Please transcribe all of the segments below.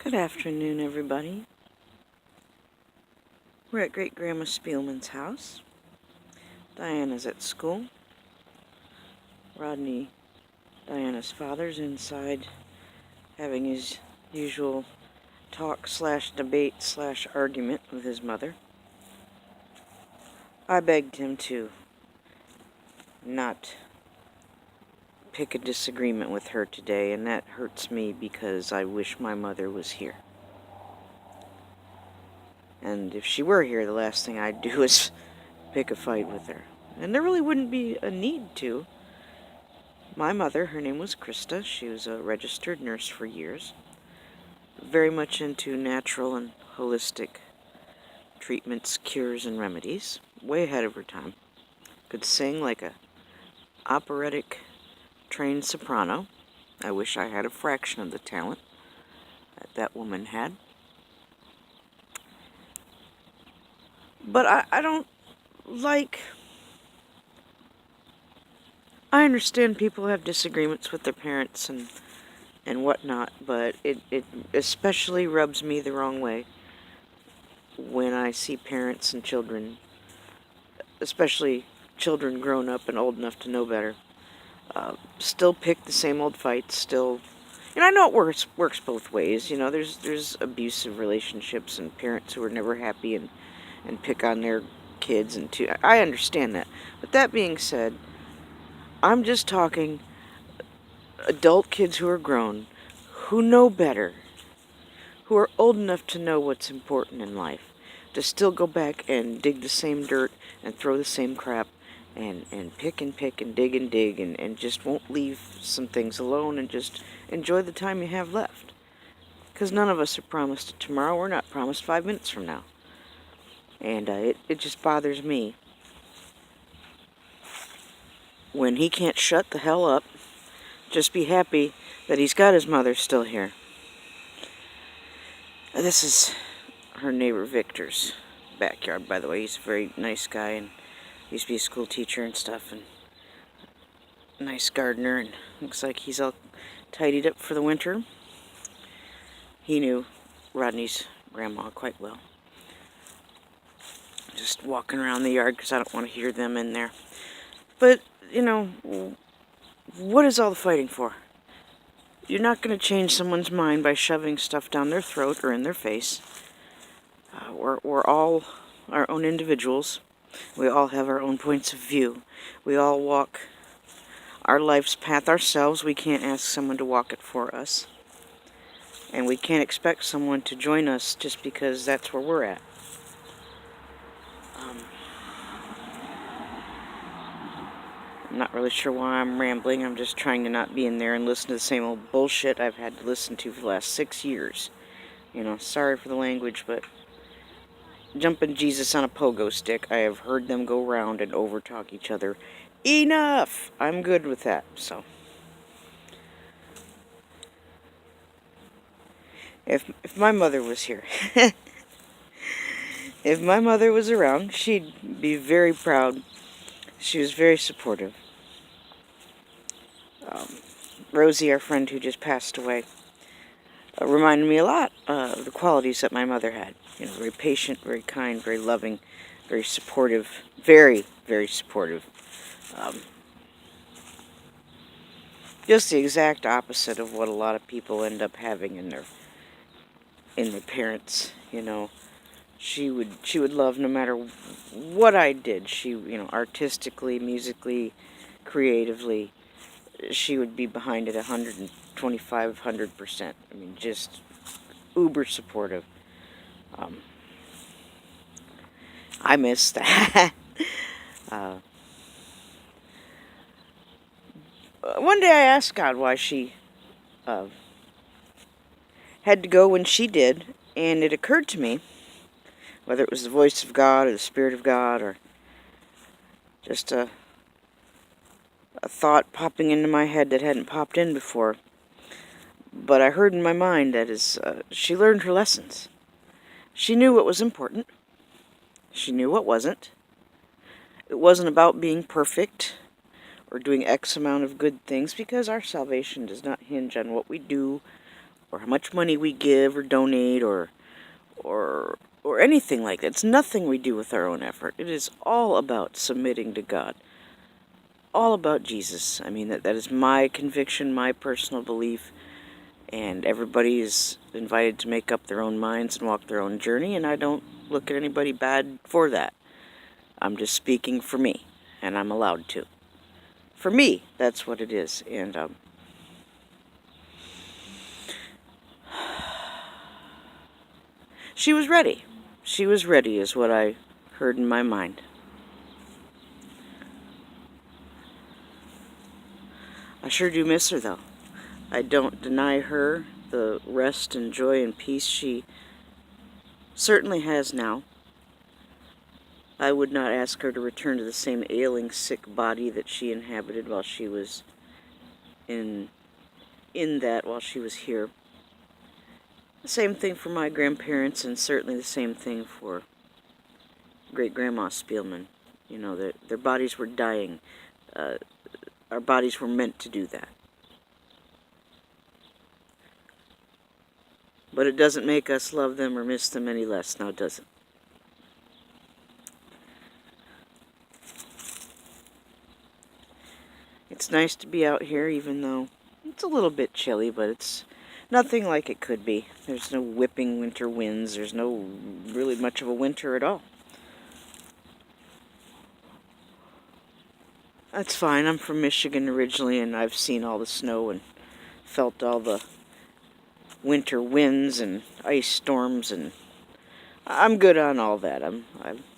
Good afternoon, everybody. We're at Great Grandma Spielman's house. Diana's at school. Rodney, Diana's father's inside having his usual talk/debate/argument with his mother. I begged him to not pick a disagreement with her today, and that hurts me because I wish my mother was here. And if she were here, the last thing I'd do is pick a fight with her. And there really wouldn't be a need to. My mother, her name was Krista. She was a registered nurse for years. Very much into natural and holistic treatments, cures, and remedies. Way ahead of her time. Could sing like a operatic trained soprano. I wish I had a fraction of the talent that woman had. But I don't like... I understand people have disagreements with their parents and whatnot, but it especially rubs me the wrong way when I see parents and children, especially children grown up and old enough to know better, still pick the same old fights, still... And I know it works both ways, you know, there's abusive relationships and parents who are never happy and pick on their kids, and I understand that. But that being said, I'm just talking adult kids who are grown, who know better, who are old enough to know what's important in life, to still go back and dig the same dirt and throw the same crap and pick and dig and just won't leave some things alone and just enjoy the time you have left. Because none of us are promised tomorrow. We're not promised 5 minutes from now. And it just bothers me when he can't shut the hell up, just be happy that he's got his mother still here. This is her neighbor Victor's backyard, by the way. He's a very nice guy and used to be a school teacher and stuff, and a nice gardener, and looks like he's all tidied up for the winter. He knew Rodney's grandma quite well. Just walking around the yard because I don't want to hear them in there. But, you know, what is all the fighting for? You're not going to change someone's mind by shoving stuff down their throat or in their face. We're all our own individuals. We all have our own points of view. We all walk our life's path ourselves. We can't ask someone to walk it for us. And we can't expect someone to join us just because that's where we're at. I'm not really sure why I'm rambling. I'm just trying to not be in there and listen to the same old bullshit I've had to listen to for the last 6 years. You know, sorry for the language, but jumping Jesus on a pogo stick, I have heard them go round and overtalk each other. Enough! I'm good with that, so. If my mother was here, if my mother was around, she'd be very proud. She was very supportive. Rosey, our friend who just passed away, reminded me a lot of the qualities that my mother had. You know, very patient, very kind, very loving, very supportive, very, very supportive. Just the exact opposite of what a lot of people end up having in their parents. You know, she would love no matter what I did. She, you know, artistically, musically, creatively, she would be behind it 125-100%. I mean, just uber supportive. I miss that. One day I asked God why she had to go when she did, and it occurred to me, whether it was the voice of God or the Spirit of God or just a thought popping into my head that hadn't popped in before, but I heard in my mind that she learned her lessons. She knew what was important. She knew what wasn't. It wasn't about being perfect or doing X amount of good things, because our salvation does not hinge on what we do how much money we give or donate or or anything like that. It's nothing we do with our own effort. It is all about submitting to God. All about Jesus. I mean, that is my conviction, my personal belief, and everybody is invited to make up their own minds and walk their own journey, and I don't look at anybody bad for that. I'm just speaking for me, and I'm allowed to. For me, that's what it is, and she was ready. She was ready is what I heard in my mind. I sure do miss her, though. I don't deny her the rest and joy and peace she certainly has now. I would not ask her to return to the same ailing, sick body that she inhabited while she was while she was here. The same thing for my grandparents, and certainly the same thing for great-grandma Spielman. You know, their bodies were dying. Our bodies were meant to do that. But it doesn't make us love them or miss them any less, now does it? It's nice to be out here, even though it's a little bit chilly, but it's nothing like it could be. There's no whipping winter winds. There's no really much of a winter at all. That's fine. I'm from Michigan originally, and I've seen all the snow and felt all the winter winds and ice storms, and I'm good on all that.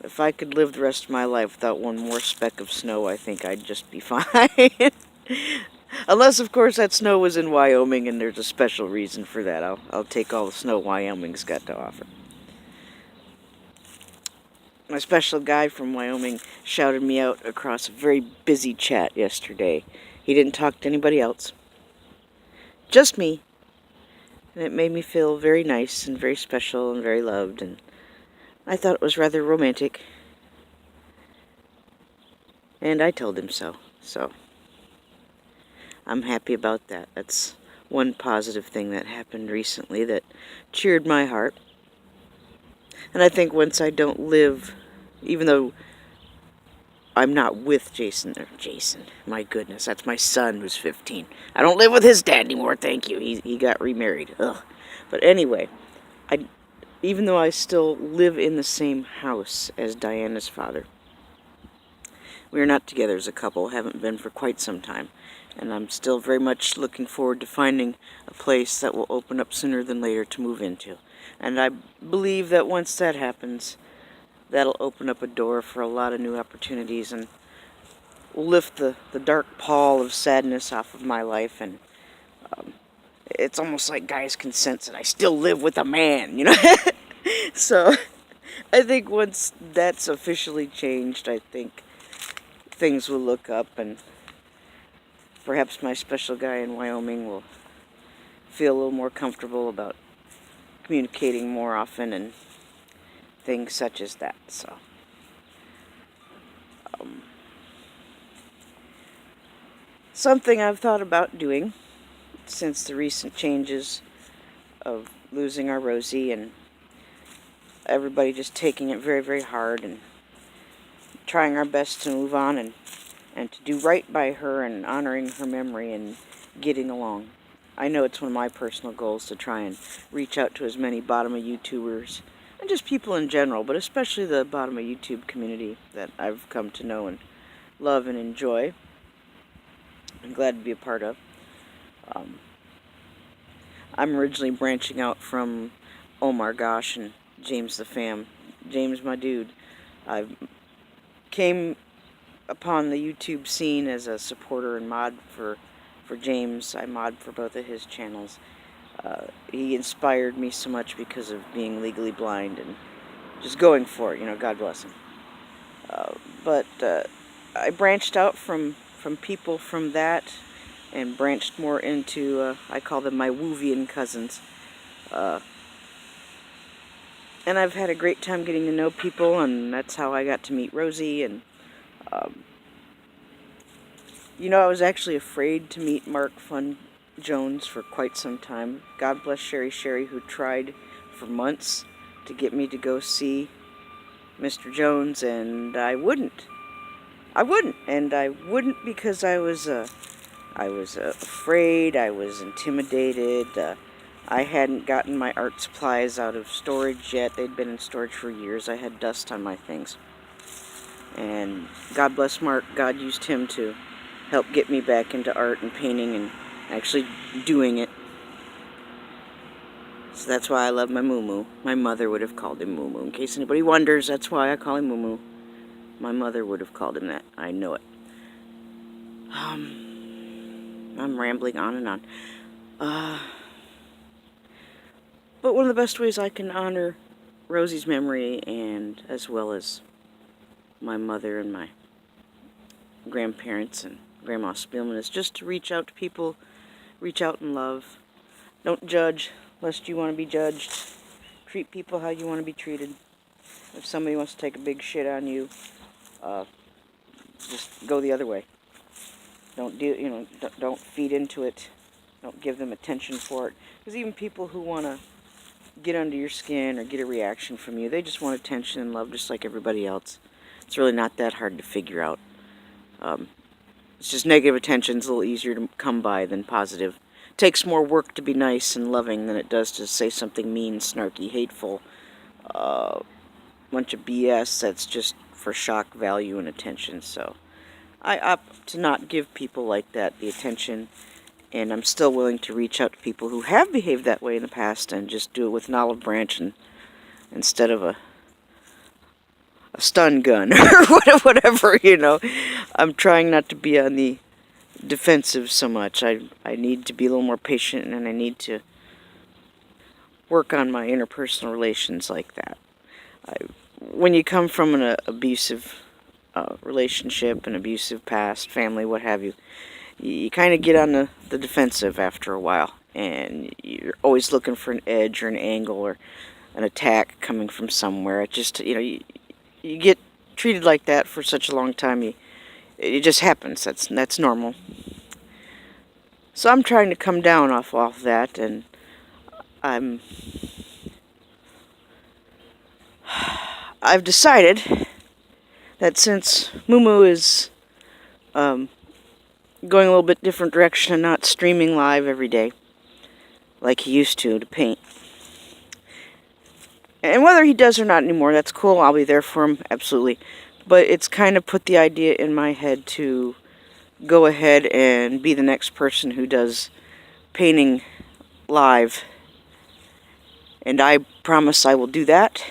If I could live the rest of my life without one more speck of snow, I think I'd just be fine. Unless, of course, that snow was in Wyoming and there's a special reason for that. I'll take all the snow Wyoming's got to offer. My special guy from Wyoming shouted me out across a very busy chat yesterday. He didn't talk to anybody else. Just me. And it made me feel very nice and very special and very loved, and I thought it was rather romantic. And I told him so. So I'm happy about that. That's one positive thing that happened recently that cheered my heart. And I think once I don't live, even though I'm not with Jason, my goodness, that's my son who's 15. I don't live with his dad anymore, thank you. He got remarried. Ugh. But anyway, even though I still live in the same house as Diana's father, we are not together as a couple, haven't been for quite some time. And I'm still very much looking forward to finding a place that will open up sooner than later to move into. And I believe that once that happens, that'll open up a door for a lot of new opportunities and will lift the dark pall of sadness off of my life. And it's almost like guys can sense that I still live with a man, you know? So I think once that's officially changed, I think things will look up, and perhaps my special guy in Wyoming will feel a little more comfortable about communicating more often and things such as that. So something I've thought about doing since the recent changes of losing our Rosey and everybody just taking it very, very hard and trying our best to move on and to do right by her and honoring her memory and getting along. I know it's one of my personal goals to try and reach out to as many bottom of YouTubers and just people in general, but especially the bottom of YouTube community that I've come to know and love and enjoy. I'm glad to be a part of. I'm originally branching out from Omar Gosh and James the Fam. James, my dude. I came upon the YouTube scene as a supporter and mod for James. I mod for both of his channels. He inspired me so much because of being legally blind and just going for it, you know, God bless him. But I branched out from people from that and branched more into, I call them my Woovian cousins. And I've had a great time getting to know people, and that's how I got to meet Rosey. And you know, I was actually afraid to meet Mark Jones for quite some time. God bless Sherry, who tried for months to get me to go see Mr. Jones, and I wouldn't. And I wouldn't because I was afraid. I was intimidated. I hadn't gotten my art supplies out of storage yet. They'd been in storage for years. I had dust on my things. And God bless Mark. God used him to help get me back into art and painting and actually doing it. So that's why I love my moo-moo. My mother would have called him moo-moo. In case anybody wonders, that's why I call him moo-moo. My mother would have called him that. I know it. I'm rambling on and on. But one of the best ways I can honor Rosie's memory, and as well as my mother and my grandparents and Grandma Spielman, is just to reach out to people, reach out in love. Don't judge, lest you want to be judged. Treat people how you want to be treated. If somebody wants to take a big shit on you, just go the other way. Don't feed into it. Don't give them attention for it. Because even people who want to get under your skin or get a reaction from you, they just want attention and love just like everybody else. It's really not that hard to figure out. It's just negative attention's a little easier to come by than positive. It takes more work to be nice and loving than it does to say something mean, snarky, hateful. Bunch of BS that's just for shock value and attention. So I opt to not give people like that the attention, and I'm still willing to reach out to people who have behaved that way in the past and just do it with an olive branch and instead of a stun gun or whatever, I'm trying not to be on the defensive so much. I need to be a little more patient, and I need to work on my interpersonal relations like that. When you come from an abusive relationship, an abusive past, family, what have you, you kind of get on the defensive after a while, and you're always looking for an edge or an angle or an attack coming from somewhere. It just, you get treated like that for such a long time, it just happens. That's normal. So I'm trying to come down off that, and I've decided that since Moo is going a little bit different direction and not streaming live every day like he used to paint, and whether he does or not anymore, that's cool. I'll be there for him, absolutely. But it's kind of put the idea in my head to go ahead and be the next person who does painting live. And I promise I will do that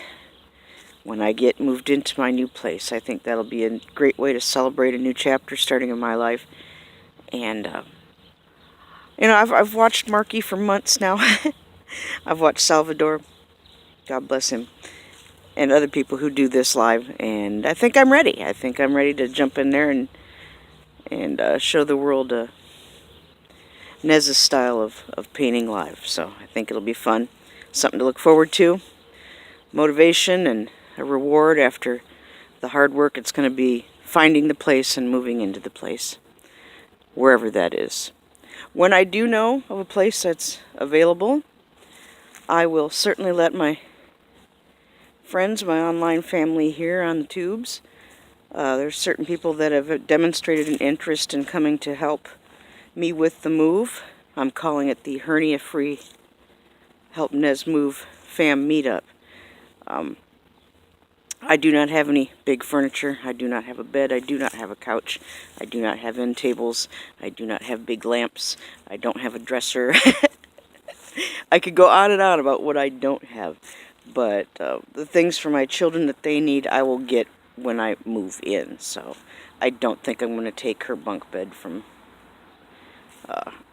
when I get moved into my new place. I think that'll be a great way to celebrate a new chapter starting in my life. And, I've watched Marky for months now. I've watched Salvador, God bless him, and other people who do this live, and I think I'm ready. I think I'm ready to jump in there and show the world Nez's style of painting live. So I think it'll be fun, something to look forward to, motivation and a reward after the hard work. It's going to be finding the place and moving into the place, wherever that is. When I do know of a place that's available, I will certainly let my friends, my online family here on the tubes. There's certain people that have demonstrated an interest in coming to help me with the move. I'm calling it the hernia-free Help Nez Move Fam Meetup. I do not have any big furniture. I do not have a bed. I do not have a couch. I do not have end tables. I do not have big lamps. I don't have a dresser. I could go on and on about what I don't have. But the things for my children that they need, I will get when I move in. So I don't think I'm going to take her bunk bed from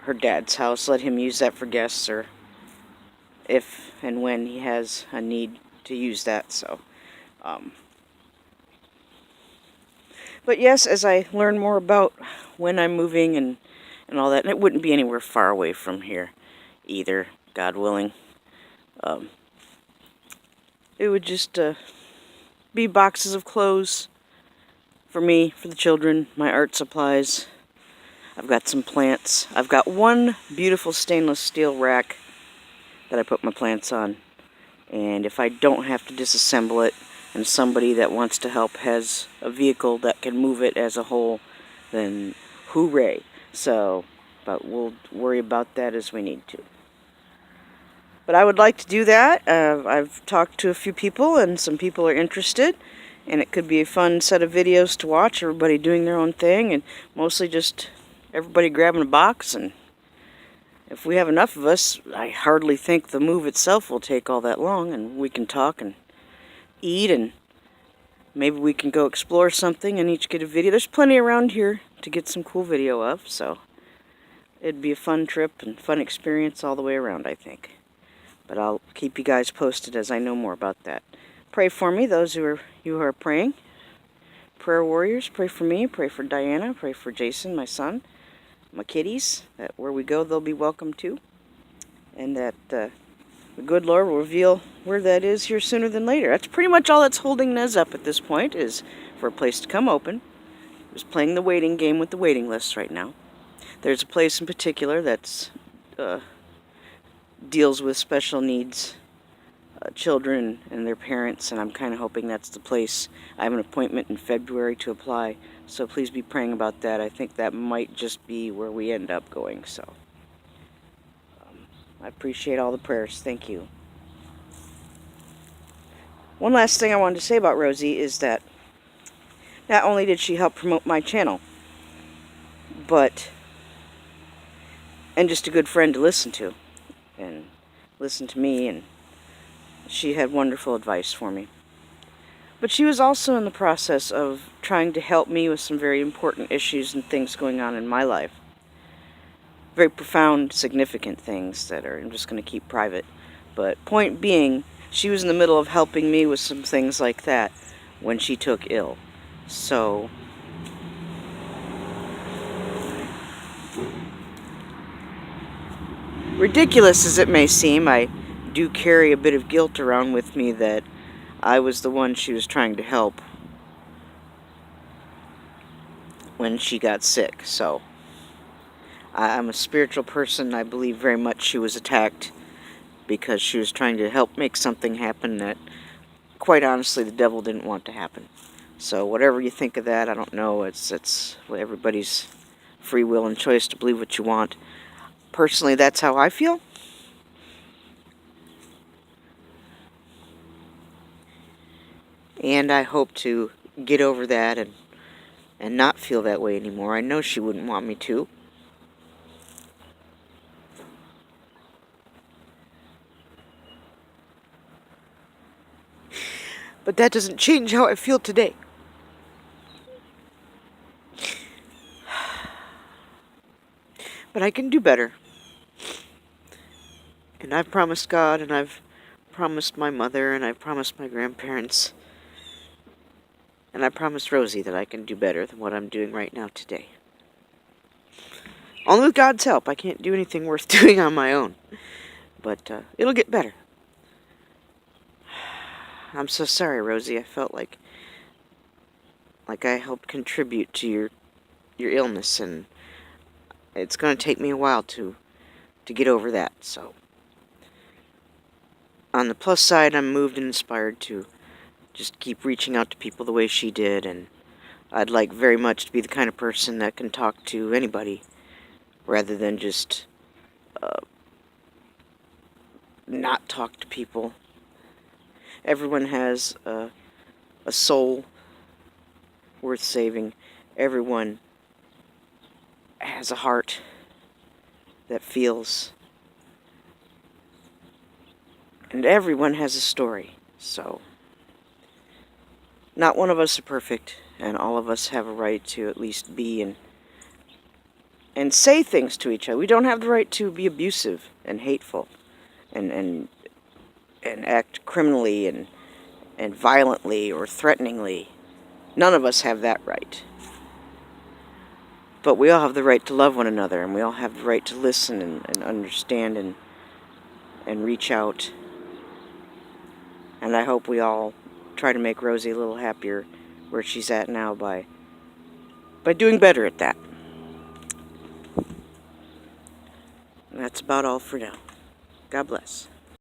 her dad's house. Let him use that for guests, or if and when he has a need to use that. So, but yes, as I learn more about when I'm moving and all that, and it wouldn't be anywhere far away from here either, God willing. It would just be boxes of clothes for me, for the children, my art supplies, I've got some plants. I've got one beautiful stainless steel rack that I put my plants on. And if I don't have to disassemble it, and somebody that wants to help has a vehicle that can move it as a whole, then hooray. So, but we'll worry about that as we need to. But I would like to do that. I've talked to a few people, and some people are interested. And it could be a fun set of videos to watch, everybody doing their own thing, and mostly just everybody grabbing a box. And if we have enough of us, I hardly think the move itself will take all that long, and we can talk and eat, and maybe we can go explore something and each get a video. There's plenty around here to get some cool video of, so it'd be a fun trip and fun experience all the way around, I think. But I'll keep you guys posted as I know more about that. Pray for me, those who are praying. Prayer warriors, pray for me, pray for Diana, pray for Jason, my son, my kitties, that where we go they'll be welcome too. And that the good Lord will reveal where that is here sooner than later. That's pretty much all that's holding Nez up at this point, is for a place to come open. Just playing the waiting game with the waiting lists right now. There's a place in particular that's deals with special needs children and their parents, and I'm kind of hoping that's the place. I have an appointment in February to apply, so please be praying about that. I think that might just be where we end up going, so I appreciate all the prayers. Thank you. One last thing I wanted to say about Rosey is that not only did she help promote my channel, and just a good friend to listen to, and listen to me, and she had wonderful advice for me. But she was also in the process of trying to help me with some very important issues and things going on in my life. Very profound, significant things that I'm just going to keep private. But point being, she was in the middle of helping me with some things like that when she took ill. So ridiculous as it may seem, I do carry a bit of guilt around with me that I was the one she was trying to help when she got sick. So I'm a spiritual person. I believe very much she was attacked because she was trying to help make something happen that, quite honestly, the devil didn't want to happen. So whatever you think of that, I don't know. It's everybody's free will and choice to believe what you want. Personally, that's how I feel. And I hope to get over that and not feel that way anymore. I know she wouldn't want me to. But that doesn't change how I feel today. But I can do better. And I've promised God, and I've promised my mother, and I've promised my grandparents, and I promised Rosey that I can do better than what I'm doing right now today. Only with God's help. I can't do anything worth doing on my own. But it'll get better. I'm so sorry, Rosey. I felt like I helped contribute to your illness, and it's going to take me a while to get over that. So on the plus side, I'm moved and inspired to just keep reaching out to people the way she did, and I'd like very much to be the kind of person that can talk to anybody rather than just not talk to people. Everyone has a soul worth saving. Everyone has a heart that feels. And everyone has a story. So not one of us are perfect, and all of us have a right to at least be and say things to each other. We don't have the right to be abusive and hateful and act criminally and violently or threateningly. None of us have that right. But we all have the right to love one another, and we all have the right to listen and understand and reach out. And I hope we all try to make Rosey a little happier where she's at now by doing better at that. about all for now. God bless.